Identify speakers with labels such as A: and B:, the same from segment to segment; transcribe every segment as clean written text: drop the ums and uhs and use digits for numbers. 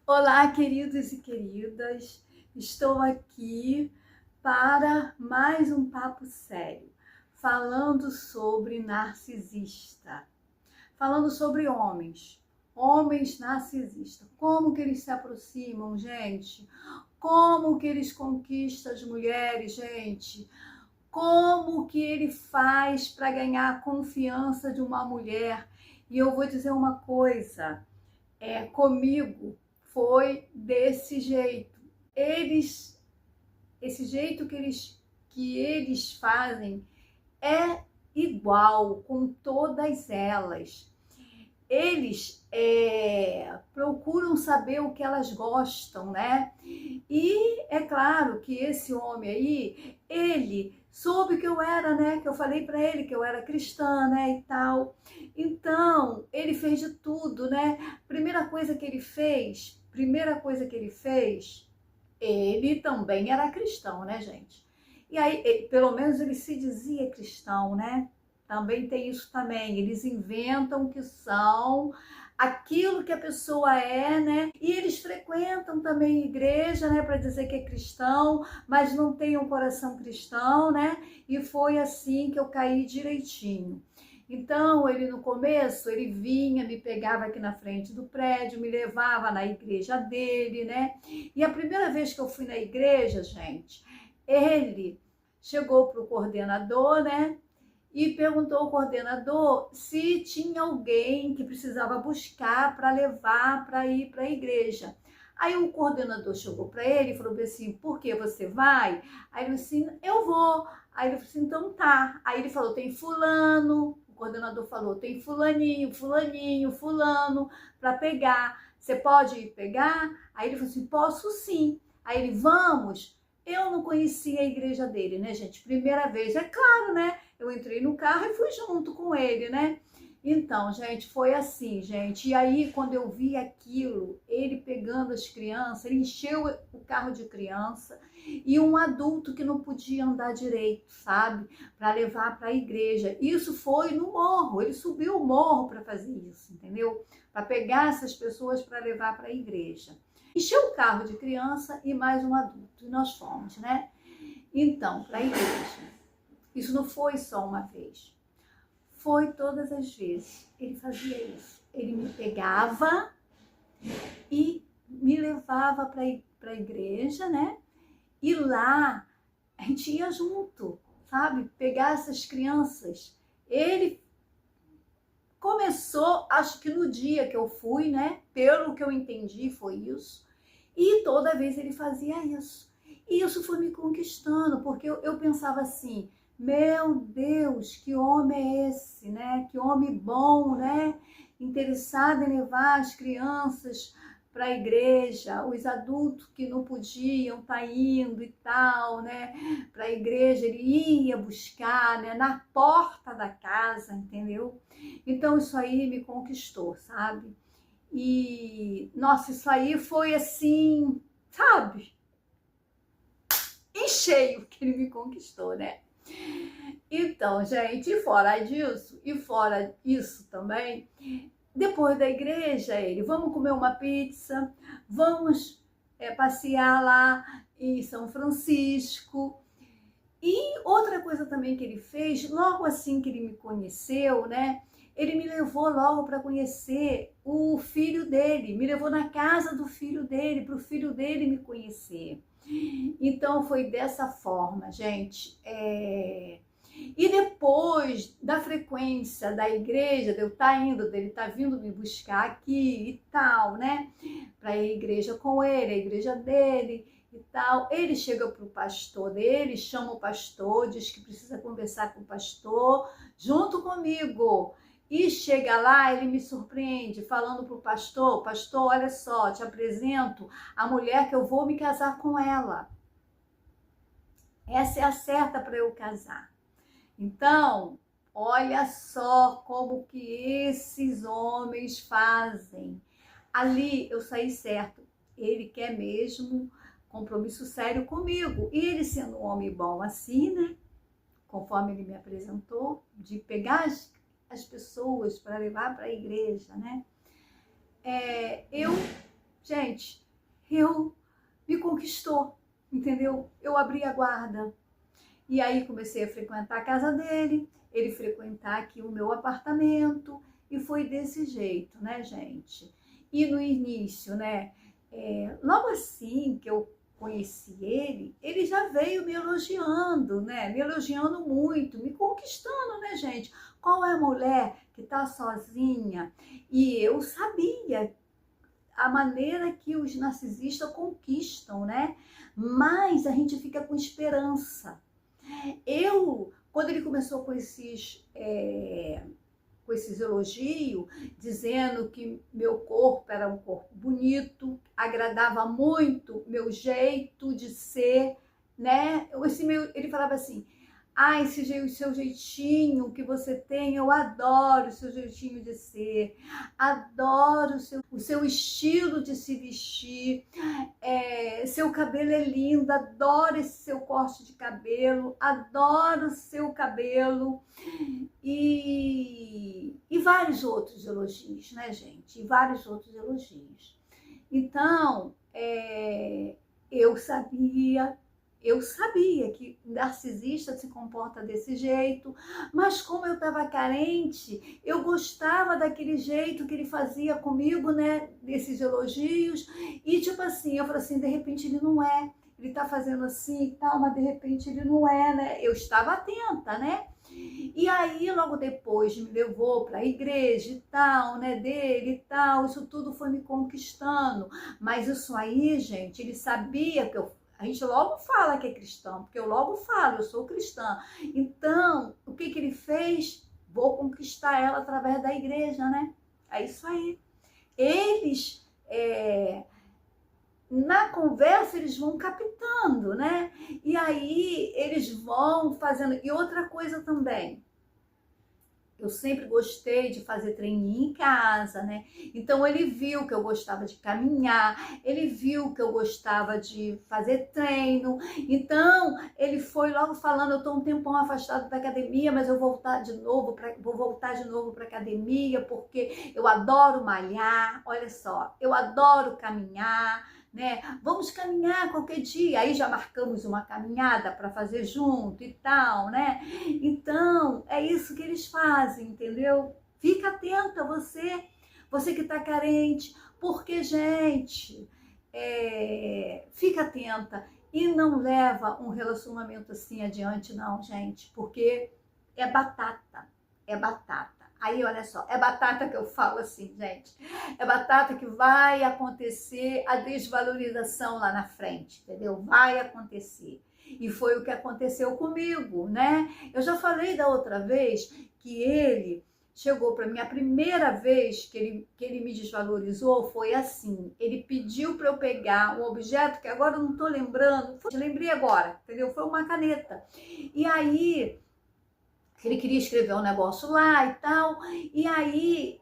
A: Olá, queridos e queridas, estou aqui para mais um papo sério, falando sobre narcisista, falando sobre homens narcisistas, como que eles se aproximam, gente, como que eles conquistam as mulheres, gente, como que ele faz para ganhar a confiança de uma mulher. E eu vou dizer uma coisa, comigo foi desse jeito. Esse jeito que eles fazem é igual com todas elas. Eles procuram saber o que elas gostam, né? E é claro que esse homem aí, ele soube que eu era, né? Que eu falei para ele que eu era cristã, né? E tal. Então, ele fez de tudo, né? Primeira coisa que ele fez, ele também era cristão, né, gente? E aí, pelo menos ele se dizia cristão, né? Também tem isso também. Eles inventam que são aquilo que a pessoa é, né? E eles frequentam também igreja, né, para dizer que é cristão, mas não tem um coração cristão, né? E foi assim que eu caí direitinho. Então, ele no começo, ele vinha, me pegava aqui na frente do prédio, me levava na igreja dele, né? E a primeira vez que eu fui na igreja, gente, ele chegou para o coordenador, né? E perguntou ao coordenador se tinha alguém que precisava buscar para levar para ir para a igreja. Aí o coordenador chegou para ele e falou assim: por que você vai? Aí ele falou assim: eu vou. Aí ele falou assim: então tá. Aí ele falou: tem fulano. O coordenador falou: tem fulaninho, fulaninho, fulano para pegar. Você pode ir pegar? Aí ele falou assim: posso sim. Aí ele: vamos. Eu não conhecia a igreja dele, né, gente? Primeira vez, é claro, né? Eu entrei no carro e fui junto com ele, né? Então, gente, foi assim, gente. E aí, quando eu vi aquilo, ele pegando as crianças, ele encheu o carro de criança e um adulto que não podia andar direito, sabe? Para levar para a igreja. Isso foi no morro, ele subiu o morro para fazer isso, entendeu? Para pegar essas pessoas para levar para a igreja. Encheu o carro de criança e mais um adulto. E nós fomos, né? Então, para a igreja. Isso não foi só uma vez. Foi todas as vezes. Ele fazia isso. Ele me pegava e me levava para a igreja, né? E lá a gente ia junto, sabe? Pegar essas crianças. Ele começou, acho que no dia que eu fui, né? Pelo que eu entendi, foi isso. E toda vez ele fazia isso. E isso foi me conquistando, porque eu pensava assim: meu Deus, que homem é esse, né? Que homem bom, né? Interessado em levar as crianças para a igreja, os adultos que não podiam estar indo e tal, né? Para a igreja, ele ia buscar, né? Na porta da casa, entendeu? Então isso aí me conquistou, sabe? E, nossa, isso aí foi assim, sabe? Em cheio que ele me conquistou, né? Então, gente, e fora isso também, depois da igreja, ele, vamos comer uma pizza, vamos passear lá em São Francisco. E outra coisa também que ele fez, logo assim que ele me conheceu, né? Ele me levou logo para conhecer o filho dele, me levou na casa do filho dele, para o filho dele me conhecer. Então foi dessa forma, gente. E depois da frequência da igreja, de eu estar indo, dele estar vindo me buscar aqui e tal, né? Para a igreja com ele, a igreja dele e tal. Ele chega para o pastor dele, chama o pastor, diz que precisa conversar com o pastor, junto comigo. E chega lá, ele me surpreende, falando para o pastor: pastor, olha só, te apresento a mulher que eu vou me casar com ela. Essa é a certa para eu casar. Então, olha só como que esses homens fazem. Ali eu saí certo. Ele quer mesmo compromisso sério comigo. E ele sendo um homem bom assim, né? Conforme ele me apresentou, de pegar as pessoas para levar para a igreja, né? Eu gente, me conquistou, entendeu? Eu abri a guarda. E aí comecei a frequentar a casa dele, ele frequentar aqui o meu apartamento, e foi desse jeito, né, gente? E no início, né, logo assim que eu conheci ele já veio me elogiando, né? Me elogiando muito, me conquistando, né, gente? Qual é a mulher que tá sozinha? E eu sabia a maneira que os narcisistas conquistam, né? Mas a gente fica com esperança. Quando ele começou com esses elogios, dizendo que meu corpo era um corpo bonito, agradava muito meu jeito de ser, né? Ele falava assim, esse seu jeitinho que você tem, eu adoro o seu jeitinho de ser, adoro o seu estilo de se vestir, seu cabelo é lindo, adoro esse seu corte de cabelo, adoro o seu cabelo, e vários outros elogios, né, gente? E vários outros elogios. Então, eu sabia que narcisista se comporta desse jeito, mas como eu estava carente, eu gostava daquele jeito que ele fazia comigo, né, desses elogios, e tipo assim, eu falei assim, de repente ele não é, ele tá fazendo assim e tal, mas de repente ele não é, né, eu estava atenta, né, e aí logo depois me levou para a igreja e tal, né, dele e tal, isso tudo foi me conquistando, mas isso aí, gente, ele sabia que a gente logo fala que é cristão, porque eu logo falo, eu sou cristã. Então, o que ele fez? Vou conquistar ela através da igreja, né? É isso aí. Eles, na conversa, eles vão captando, né? E aí, eles vão fazendo... E outra coisa também, eu sempre gostei de fazer treininho em casa, né? Então ele viu que eu gostava de caminhar, ele viu que eu gostava de fazer treino. Então ele foi logo falando, eu tô um tempão afastado da academia, mas eu vou voltar de novo para academia, porque eu adoro malhar. Olha só, eu adoro caminhar, né? Vamos caminhar qualquer dia. Aí já marcamos uma caminhada para fazer junto e tal, né? Então, é isso que eles fazem, entendeu? Fica atenta você que tá carente, porque, gente, fica atenta e não leva um relacionamento assim adiante, não, gente, porque é batata, é batata. Aí, olha só, é batata que eu falo assim, gente. É batata que vai acontecer a desvalorização lá na frente, entendeu? Vai acontecer. E foi o que aconteceu comigo, né? Eu já falei da outra vez que ele chegou para mim, a primeira vez que ele me desvalorizou foi assim. Ele pediu para eu pegar um objeto que agora eu não estou lembrando, lembrei agora, entendeu? Foi uma caneta. E aí... ele queria escrever um negócio lá e tal, e aí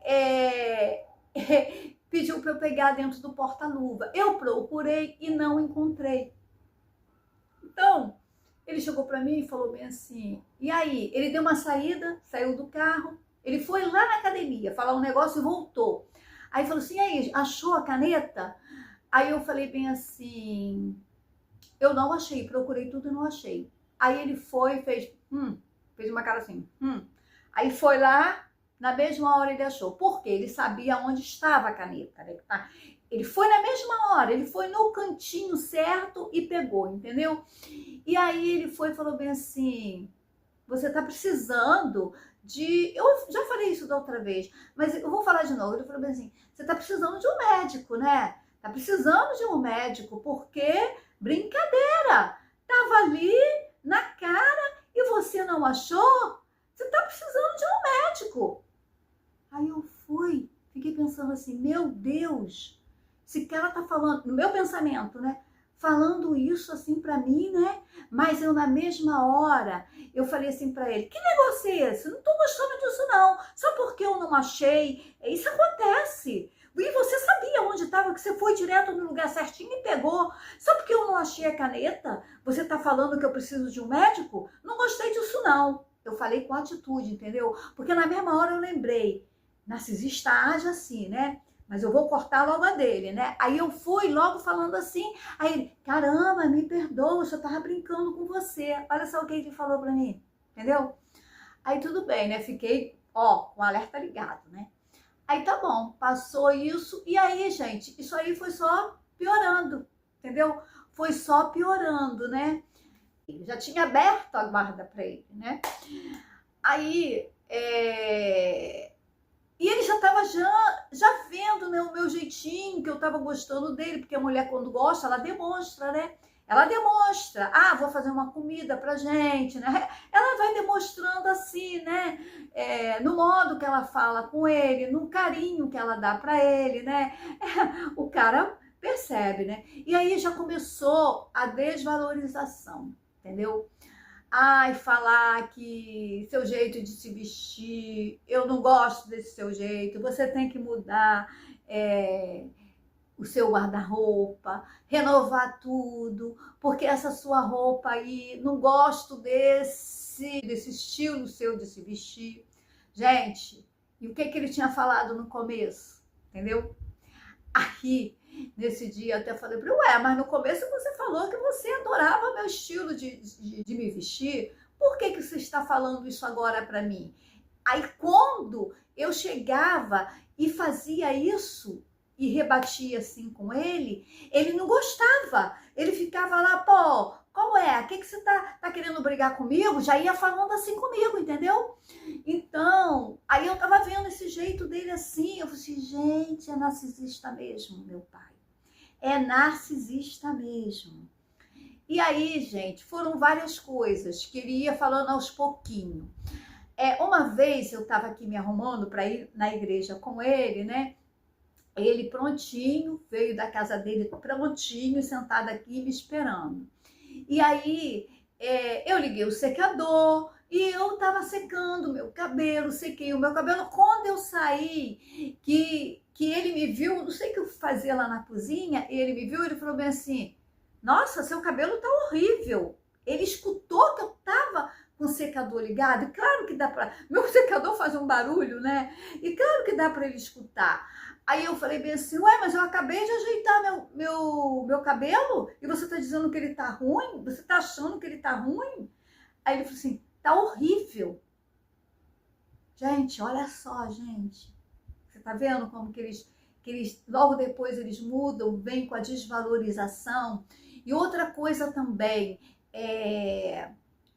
A: pediu para eu pegar dentro do porta-luva. Eu procurei e não encontrei. Então, ele chegou para mim e falou bem assim, e aí? Ele deu uma saída, saiu do carro, ele foi lá na academia falar um negócio e voltou. Aí falou assim, e aí, achou a caneta? Aí eu falei bem assim, eu não achei, procurei tudo e não achei. Aí ele foi e fez uma cara assim, Aí foi lá, na mesma hora ele achou. Por quê? Ele sabia onde estava a caneta, né? Ele foi na mesma hora, ele foi no cantinho certo e pegou, entendeu? E aí ele foi e falou bem assim, você tá precisando de... Eu já falei isso da outra vez, mas eu vou falar de novo. Ele falou bem assim, você tá precisando de um médico, né? Tá precisando de um médico, porque brincadeira, tava ali na cara e você não achou? Você tá precisando de um médico. Aí eu fiquei pensando assim, meu Deus, esse cara tá falando, no meu pensamento, né? Falando isso assim pra mim, né? Mas eu na mesma hora, eu falei assim pra ele, que negócio é esse? Eu não tô gostando disso não. Só porque eu não achei, isso acontece. E você sabia onde estava, que você foi direto no lugar certinho e pegou. Só porque eu não achei a caneta, você tá falando que eu preciso de um médico? Não gostei disso não. Eu falei com atitude, entendeu? Porque na mesma hora eu lembrei, narcisista age assim, né? mas eu vou cortar logo a dele, né? Aí eu fui logo falando assim, aí ele, caramba, me perdoa, eu só tava brincando com você. Olha só o que ele falou pra mim, entendeu? Aí tudo bem, né? Fiquei, ó, com o alerta ligado, né? Aí tá bom, passou isso, e aí, gente, isso aí foi só piorando, entendeu? Foi só piorando, né? Eu já tinha aberto a guarda pra ele, né? Aí, e ele já estava já vendo, né, o meu jeitinho, que eu estava gostando dele, porque a mulher quando gosta, ela demonstra, né? Ela demonstra, ah, vou fazer uma comida pra gente, né? Ela vai demonstrando assim, né? No modo que ela fala com ele, no carinho que ela dá pra ele, né? O cara percebe, né? E aí já começou a desvalorização, entendeu? Ai, falar que seu jeito de se vestir, eu não gosto desse seu jeito, você tem que mudar o seu guarda-roupa, renovar tudo, porque essa sua roupa aí, não gosto desse estilo seu de se vestir. Gente, e o que ele tinha falado no começo, entendeu? Aí, nesse dia, eu até falei para ele, ué, mas no começo você falou que você adorava meu estilo de me vestir, por que você está falando isso agora para mim? Aí, quando eu chegava e fazia isso, e rebatia assim com ele não gostava, ele ficava lá, pô, qual é? O que você tá querendo brigar comigo? Já ia falando assim comigo, entendeu? Então, aí eu tava vendo esse jeito dele assim, eu falei assim, gente, é narcisista mesmo, meu pai. É narcisista mesmo. E aí, gente, foram várias coisas que ele ia falando aos pouquinhos. Uma vez eu tava aqui me arrumando para ir na igreja com ele, né? Ele prontinho, veio da casa dele prontinho, sentado aqui me esperando. E aí, eu liguei o secador e eu tava secando o meu cabelo, sequei o meu cabelo. Quando eu saí, que ele me viu, não sei o que eu fazia lá na cozinha, ele me viu, ele falou bem assim, nossa, seu cabelo tá horrível. Ele escutou que eu tava com o secador ligado, e claro que dá pra... Meu secador faz um barulho, né? E claro que dá pra ele escutar. Aí eu falei bem assim, ué, mas eu acabei de ajeitar meu cabelo e você tá dizendo que ele tá ruim? Você tá achando que ele tá ruim? Aí ele falou assim, tá horrível. Gente, olha só, gente. Você tá vendo como que eles logo depois eles mudam, vêm com a desvalorização. E outra coisa também,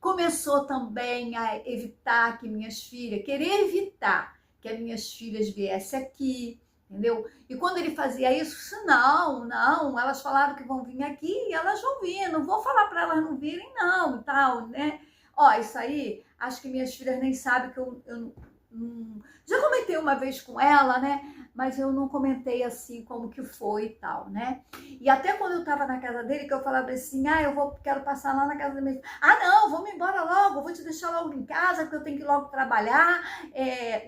A: começou também a evitar que minhas filhas, querer evitar que as minhas filhas viessem aqui, entendeu? E quando ele fazia isso, não, elas falaram que vão vir aqui e elas vão vir, não vou falar para elas não virem não, e tal, né? Ó, isso aí, acho que minhas filhas nem sabem que eu já comentei uma vez com ela, né? Mas eu não comentei assim como que foi e tal, né? E até quando eu tava na casa dele, que eu falava assim, quero passar lá na casa dele. Ah, não, vamos embora logo, vou te deixar logo em casa, porque eu tenho que ir logo trabalhar.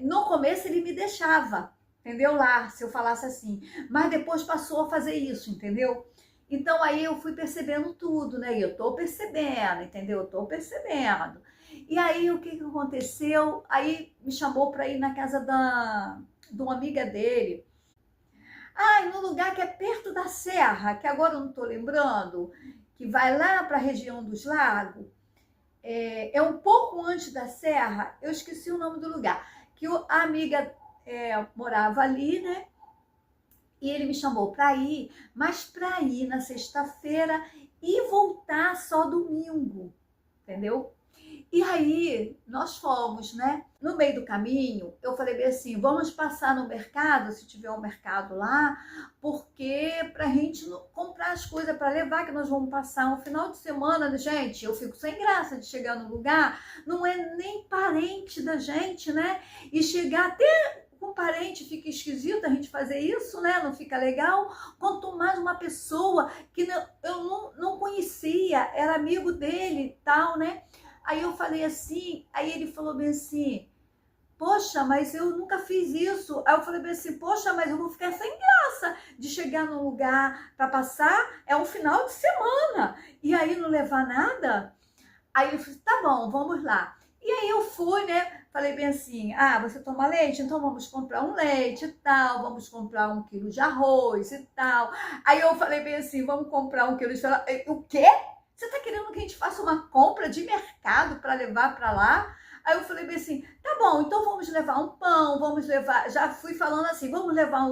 A: No começo ele me deixava, entendeu? Lá, se eu falasse assim. Mas depois passou a fazer isso, entendeu? Então aí eu fui percebendo tudo, né? E eu tô percebendo, entendeu? Eu tô percebendo. E aí o que aconteceu? Aí me chamou para ir na casa de uma amiga dele. No lugar que é perto da serra, que agora eu não tô lembrando, que vai lá para a região dos lagos. É um pouco antes da serra, eu esqueci o nome do lugar. Que a amiga morava ali, né? E ele me chamou para ir, mas para ir na sexta-feira e voltar só domingo, entendeu? E aí, nós fomos, né? No meio do caminho, eu falei bem assim, vamos passar no mercado, se tiver um mercado lá, porque pra gente comprar as coisas para levar, que nós vamos passar um final de semana, gente, eu fico sem graça de chegar no lugar, não é nem parente da gente, né? E chegar até com parente fica esquisito a gente fazer isso, né? Não fica legal. Quanto mais uma pessoa que eu não conhecia, era amigo dele e tal, né? Aí eu falei assim, aí ele falou bem assim, poxa, mas eu nunca fiz isso. Aí eu falei bem assim, poxa, mas eu vou ficar sem graça de chegar num lugar para passar, é um final de semana, e aí não levar nada? Aí eu falei, tá bom, vamos lá. E aí eu fui, né? falei bem assim, ah, você toma leite? Então vamos comprar um leite e tal, vamos comprar 1 quilo de arroz e tal. Aí eu falei bem assim, vamos comprar 1 quilo de... O quê? Você tá querendo que a gente faça uma compra de mercado para levar para lá? Aí eu falei bem assim, tá bom, então vamos levar um pão, vamos levar... Já fui falando assim, vamos levar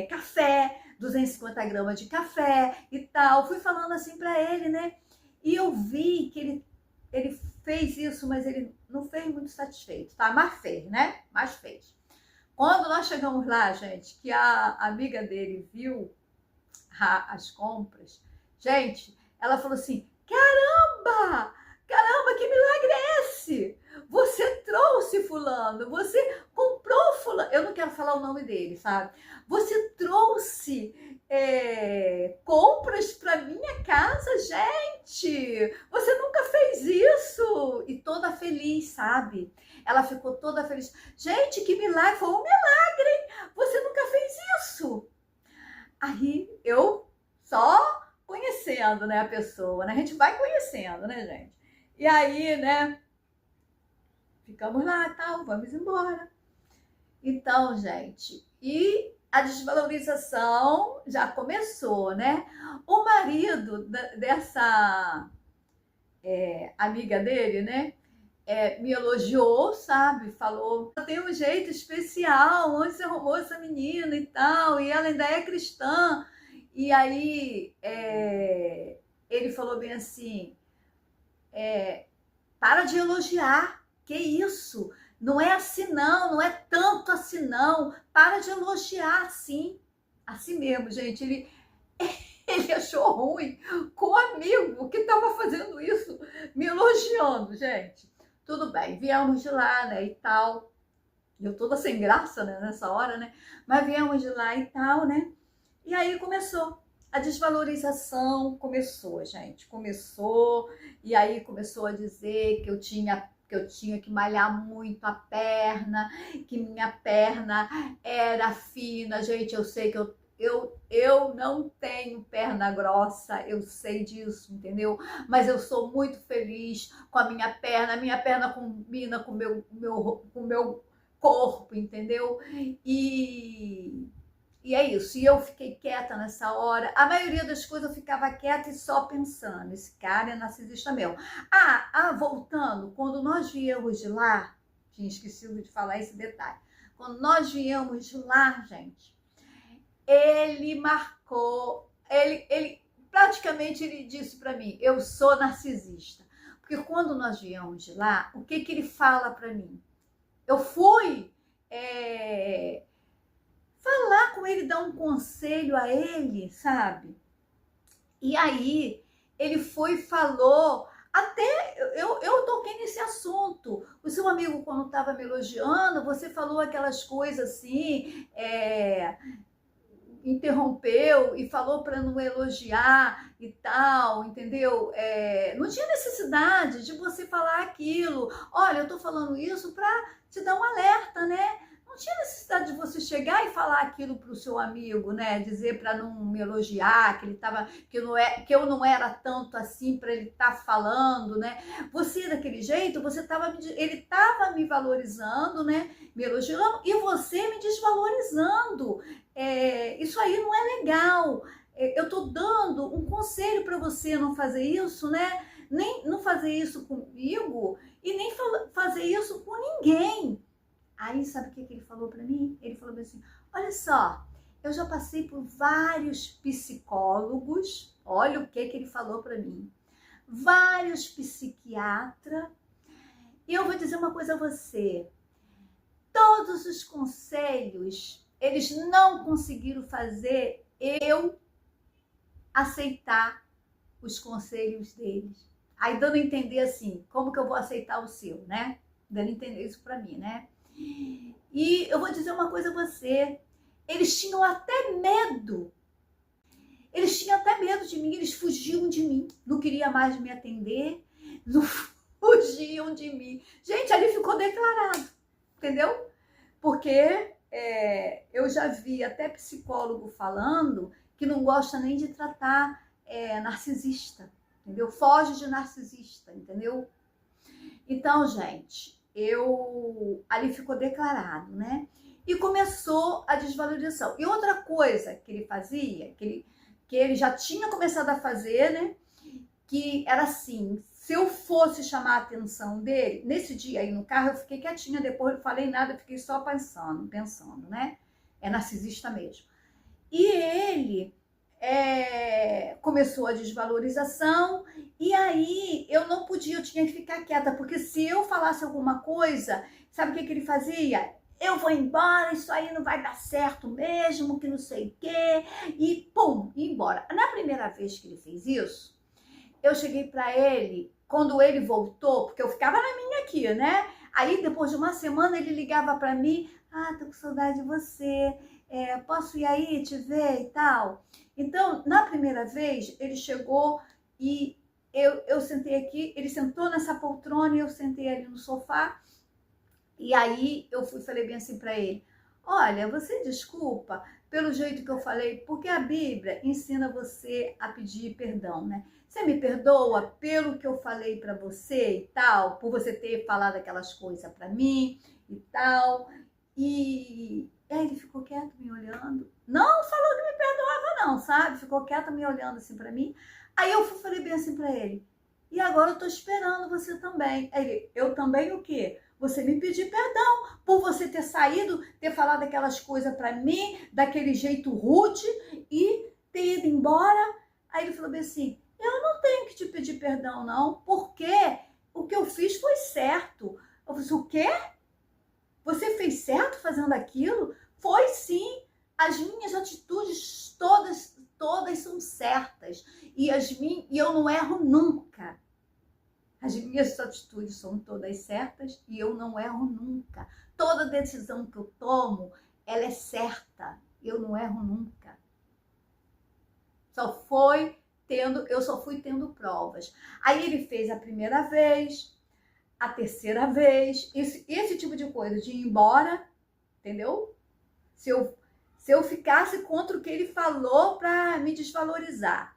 A: café, 250 gramas de café e tal. Fui falando assim para ele, né? E eu vi que ele fez isso, mas ele não fez muito satisfeito, tá? Mas fez, né? Mas fez. Quando nós chegamos lá, gente, que a amiga dele viu as compras, gente, ela falou assim, caramba, que milagre é esse? Você trouxe fulano, você comprou fulano, eu não quero falar o nome dele, sabe? Você trouxe compras para minha casa, gente, você nunca fez isso. E toda feliz, sabe? Ela ficou toda feliz. Gente, que milagre, foi um milagre, hein? Você nunca fez isso. Aí eu só conhecendo, né, a pessoa, né? A gente vai conhecendo, né, gente? E aí, né, ficamos lá, tal, vamos embora. Então, gente, e a desvalorização já começou, né? O marido dessa amiga dele, né, me elogiou, sabe? Falou, tem um jeito especial, onde você arrumou essa menina e tal, e ela ainda é cristã. E aí, ele falou bem assim, para de elogiar, que isso? Não é assim não, não é tanto assim não, para de elogiar assim. Assim mesmo, gente, ele achou ruim com o amigo que estava fazendo isso, me elogiando, gente. Tudo bem, viemos de lá, né, e tal. Eu toda sem graça, né, nessa hora, né? Mas viemos de lá e tal, né? E aí começou. A desvalorização começou, gente. Começou, e aí começou a dizer que eu tinha que malhar muito a perna, que minha perna era fina. Gente, eu sei que eu não tenho perna grossa, eu sei disso, entendeu? Mas eu sou muito feliz com a minha perna combina com o meu corpo, entendeu? E é isso. E eu fiquei quieta nessa hora. A maioria das coisas eu ficava quieta e só pensando. Esse cara é narcisista mesmo. Voltando, quando nós viemos de lá, tinha esquecido de falar esse detalhe. Quando nós viemos de lá, gente, ele marcou, ele praticamente ele disse para mim, eu sou narcisista. Porque quando nós viemos de lá, o que ele fala para mim? Eu fui falar com ele, dar um conselho a ele, sabe? E aí, ele foi e falou, até eu toquei nesse assunto. O seu amigo, quando estava me elogiando, você falou aquelas coisas assim, interrompeu e falou para não elogiar e tal, entendeu? Não tinha necessidade de você falar aquilo. Olha, eu tô falando isso para te dar um alerta, né? Não tinha necessidade de você chegar e falar aquilo pro seu amigo, né? Dizer para não me elogiar, que eu não era tanto assim para ele estar falando, né? Você daquele jeito, ele estava me valorizando, né? Me elogiando e você me desvalorizando. Isso aí não é legal. Eu tô dando um conselho para você não fazer isso, né? Nem não fazer isso comigo e nem fazer isso com ninguém. Aí, sabe o que ele falou para mim? Ele falou assim, olha só, eu já passei por vários psicólogos, olha o que ele falou para mim, vários psiquiatras, e eu vou dizer uma coisa a você, todos os conselhos, eles não conseguiram fazer eu aceitar os conselhos deles. Aí dando a entender assim, como que eu vou aceitar o seu, né? Dando a entender isso para mim, né? E eu vou dizer uma coisa a você, eles tinham até medo. Eles tinham até medo de mim, eles fugiam de mim, não queria mais me atender, não fugiam de mim. Gente, ali ficou declarado, entendeu? Porque eu já vi até psicólogo falando que não gosta nem de tratar narcisista, entendeu? Foge de narcisista, entendeu? Então, gente, ali ficou declarado, né? E começou a desvalorização. E outra coisa que ele fazia, que ele já tinha começado a fazer, né? Que era assim, se eu fosse chamar a atenção dele, nesse dia aí no carro, eu fiquei quietinha, depois não falei nada, fiquei só pensando, né? É narcisista mesmo. E ele começou a desvalorização, e aí eu não podia, eu tinha que ficar quieta, porque se eu falasse alguma coisa, sabe o que ele fazia? Eu vou embora, isso aí não vai dar certo mesmo, que não sei o quê, e pum, ia embora. Na primeira vez que ele fez isso, eu cheguei para ele, quando ele voltou, porque eu ficava na minha aqui, né? Aí depois de uma semana ele ligava para mim, tô com saudade de você, posso ir aí te ver e tal. Então, na primeira vez, ele chegou e eu sentei aqui, ele sentou nessa poltrona e eu sentei ali no sofá. E aí eu falei bem assim para ele, olha, você desculpa pelo jeito que eu falei, porque a Bíblia ensina você a pedir perdão, né? Você me perdoa pelo que eu falei para você e tal, por você ter falado aquelas coisas para mim e tal. E aí ele ficou quieto me olhando. Não falou que me perdoava não, sabe? Ficou quieto me olhando assim para mim. Aí eu falei bem assim para ele, e agora eu tô esperando você também. Aí ele, eu também o quê? Você me pedir perdão por você ter saído, ter falado aquelas coisas para mim, daquele jeito rude e ter ido embora. Aí ele falou bem assim, eu não tenho que te pedir perdão não, porque o que eu fiz foi certo. Eu falei, o quê? Você fez certo fazendo aquilo? Foi sim. As minhas atitudes todas são certas. E eu não erro nunca. As minhas atitudes são todas certas e eu não erro nunca. Toda decisão que eu tomo, ela é certa. Eu não erro nunca. Eu só fui tendo provas. Aí ele fez a primeira vez, a terceira vez, esse tipo de coisa, de ir embora, entendeu? Se eu ficasse contra o que ele falou para me desvalorizar.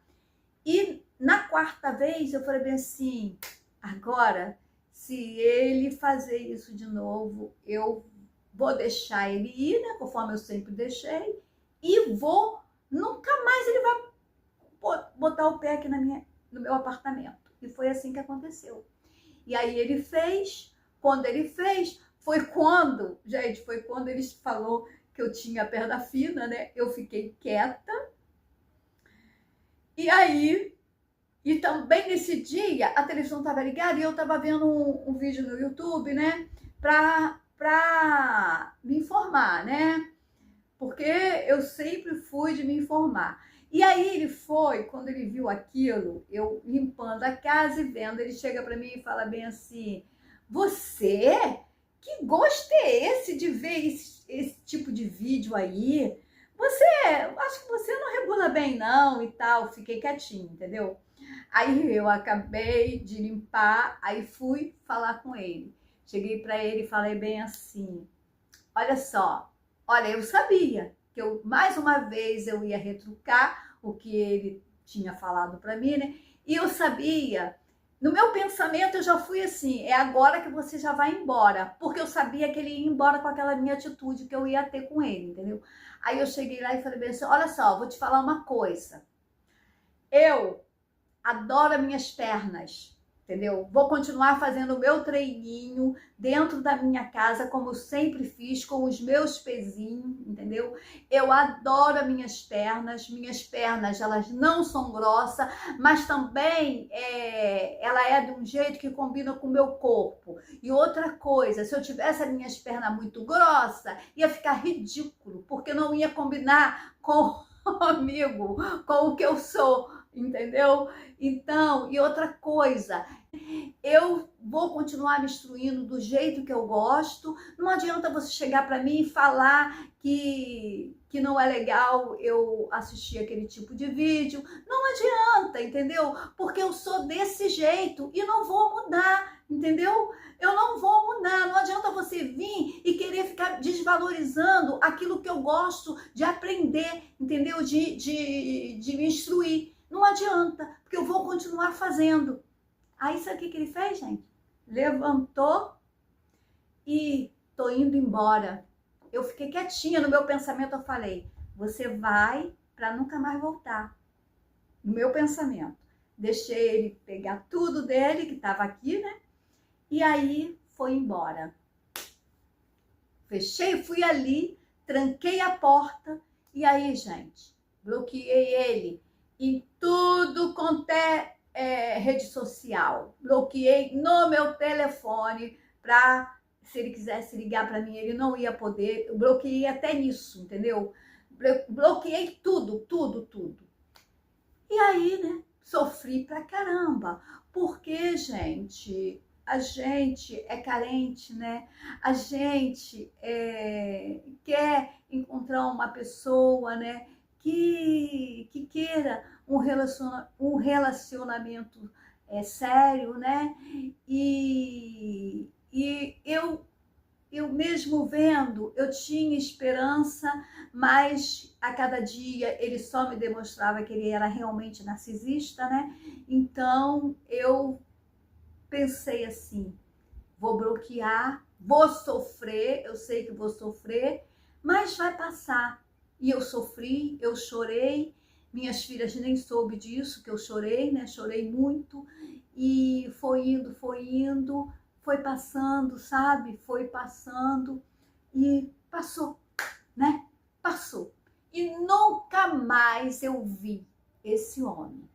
A: E na quarta vez eu falei bem assim, agora, se ele fazer isso de novo, eu vou deixar ele ir, né, conforme eu sempre deixei, e nunca mais ele vai botar o pé aqui no meu apartamento. E foi assim que aconteceu. E aí ele fez, quando ele fez, foi quando ele falou que eu tinha perna fina, né? Eu fiquei quieta. E aí, e também nesse dia, a televisão estava ligada e eu estava vendo um vídeo no YouTube, né? Pra me informar, né? Porque eu sempre fui de me informar. E aí ele foi, quando ele viu aquilo, eu limpando a casa e vendo, ele chega para mim e fala bem assim, você? Que gosto é esse de ver esse tipo de vídeo aí? Acho que você não regula bem não e tal, fiquei quietinho, entendeu? Aí eu acabei de limpar, aí fui falar com ele. Cheguei para ele e falei bem assim, olha só, olha, eu sabia que mais uma vez eu ia retrucar o que ele tinha falado para mim, né? E eu sabia, no meu pensamento eu já fui assim, é agora que você já vai embora, porque eu sabia que ele ia embora com aquela minha atitude que eu ia ter com ele, entendeu? Aí eu cheguei lá e falei bem assim, olha só, vou te falar uma coisa, eu adoro as minhas pernas, entendeu? Vou continuar fazendo o meu treininho dentro da minha casa, como eu sempre fiz, com os meus pezinhos, entendeu? Eu adoro as minhas pernas, elas não são grossas, mas também ela é de um jeito que combina com o meu corpo. E outra coisa, se eu tivesse as minhas pernas muito grossas, ia ficar ridículo, porque não ia combinar comigo, com o que eu sou, entendeu? Então, e outra coisa, eu vou continuar me instruindo do jeito que eu gosto. Não adianta você chegar para mim e falar que não é legal eu assistir aquele tipo de vídeo. Não adianta, entendeu? Porque eu sou desse jeito e não vou mudar, entendeu? Eu não vou mudar. Não adianta você vir e querer ficar desvalorizando aquilo que eu gosto de aprender, entendeu? De me instruir. Não adianta, porque eu vou continuar fazendo. Aí sabe o que ele fez, gente? Levantou e tô indo embora. Eu fiquei quietinha, no meu pensamento eu falei, você vai para nunca mais voltar. No meu pensamento. Deixei ele pegar tudo dele, que estava aqui, né? E aí foi embora. Fechei, fui ali, tranquei a porta. E aí, gente, bloqueei ele em tudo quanto é rede social. Bloqueei no meu telefone para, se ele quisesse ligar para mim, ele não ia poder. Eu bloqueei até nisso, entendeu? Bloqueei tudo, tudo, tudo. E aí, né, sofri pra caramba. Porque, gente, a gente é carente, né? A gente quer encontrar uma pessoa, né, que queira um relacionamento sério, né? E eu mesmo vendo, eu tinha esperança, mas a cada dia ele só me demonstrava que ele era realmente narcisista, né? Então eu pensei assim, vou bloquear, vou sofrer, eu sei que vou sofrer, mas vai passar. E eu sofri, eu chorei, minhas filhas nem soube disso, que eu chorei, né? Chorei muito, e foi passando, sabe? Foi passando e passou, né? Passou. E nunca mais eu vi esse homem.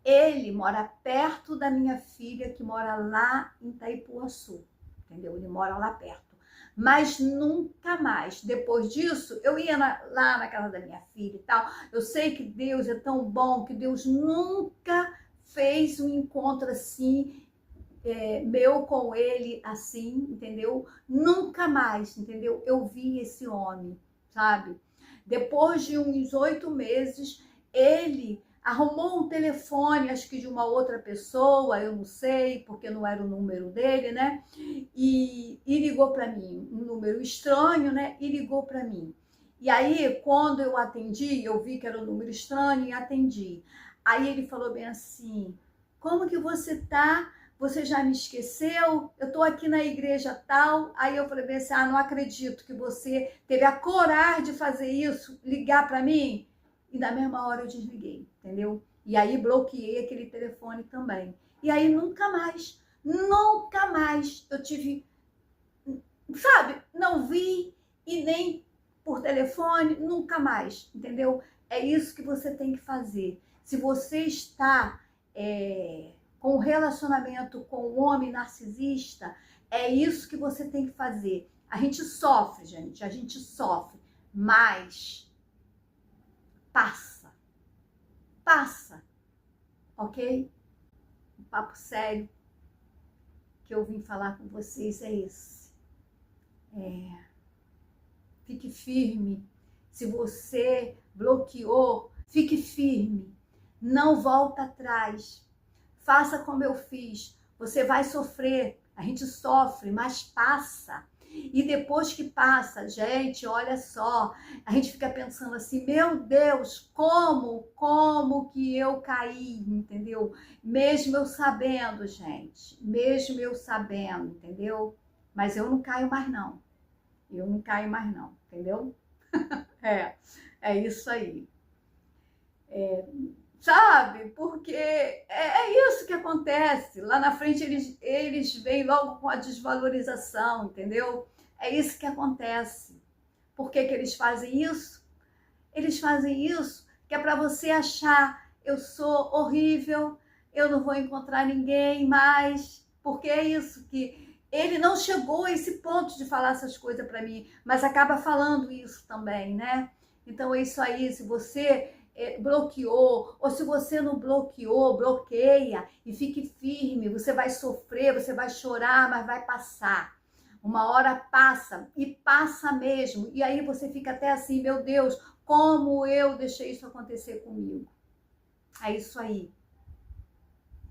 A: Ele mora perto da minha filha, que mora lá em Itaipuaçu, entendeu? Ele mora lá perto. Mas nunca mais. Depois disso, eu ia lá na casa da minha filha e tal. Eu sei que Deus é tão bom, que Deus nunca fez um encontro assim, meu com ele assim, entendeu? Nunca mais, entendeu? Eu vi esse homem, sabe? Depois de uns 8 meses, ele arrumou um telefone, acho que de uma outra pessoa, eu não sei, porque não era o número dele, né? E ligou para mim, um número estranho, né? E ligou para mim. E aí, quando eu atendi, eu vi que era um número estranho e atendi. Aí ele falou bem assim, como que você tá? Você já me esqueceu? Eu tô aqui na igreja tal. Aí eu falei bem assim, não acredito que você teve a coragem de fazer isso, ligar para mim. E na mesma hora eu desliguei, entendeu? E aí bloqueei aquele telefone também. E aí nunca mais eu tive, sabe? Não vi e nem por telefone, nunca mais, entendeu? É isso que você tem que fazer. Se você está com um relacionamento com um homem narcisista, é isso que você tem que fazer. A gente sofre, gente, a gente sofre, mas passa, ok? Um papo sério que eu vim falar com vocês é esse. Fique firme. Se você bloqueou, fique firme. Não volta atrás. Faça como eu fiz. Você vai sofrer. A gente sofre, mas passa. E depois que passa, gente, olha só, a gente fica pensando assim, meu Deus, como que eu caí, entendeu? Mesmo eu sabendo, gente, mesmo eu sabendo, entendeu? Mas eu não caio mais não. Eu não caio mais não, entendeu? É isso aí. Sabe? Porque é isso que acontece. Lá na frente eles vêm logo com a desvalorização, entendeu? É isso que acontece. Por que que eles fazem isso? Eles fazem isso que é para você achar, eu sou horrível, eu não vou encontrar ninguém mais. Porque é isso que ele não chegou a esse ponto de falar essas coisas para mim, mas acaba falando isso também, né? Então é isso aí, se você bloqueou, ou se você não bloqueou, bloqueia e fique firme, você vai sofrer, você vai chorar, mas vai passar. Uma hora passa, e passa mesmo, e aí você fica até assim, meu Deus, como eu deixei isso acontecer comigo? É isso aí.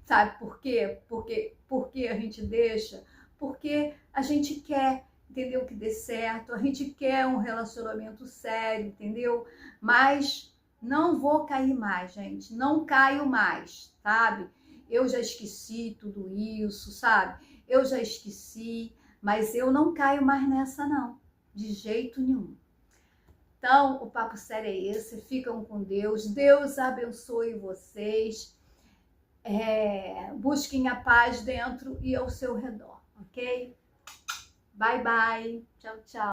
A: Sabe por quê? Porque a gente deixa? Porque a gente quer, entendeu? Que dê certo, a gente quer um relacionamento sério, entendeu? Mas não vou cair mais, gente, não caio mais, sabe? Eu já esqueci tudo isso, sabe? Eu já esqueci, Mas eu não caio mais nessa, não. De jeito nenhum. Então, o papo sério é esse. Ficam com Deus. Deus abençoe vocês. Busquem a paz dentro e ao seu redor, ok? Bye, bye. Tchau, tchau.